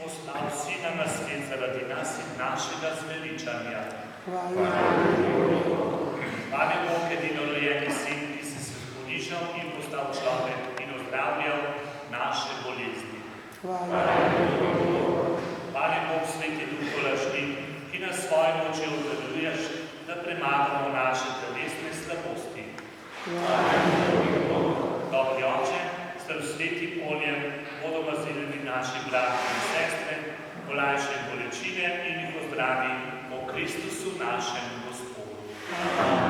poslal Sina na svet zaradi nas in našega zveličanja. Hvala Bog, edinorojenki Sin, ki si se ponižal in postal človek in ozdravljal naše bolezni. Hvala Bog, Sveti Duh Lažnik, ki nas svoje moči obdaruješ, da premagamo naše telesne slabosti. Dobri Oče, s tem svetim oljem vodoma zeleni naši bratje in sestre, olajšaj bolečine in jih ozdravi po Kristusu našem Gospodu.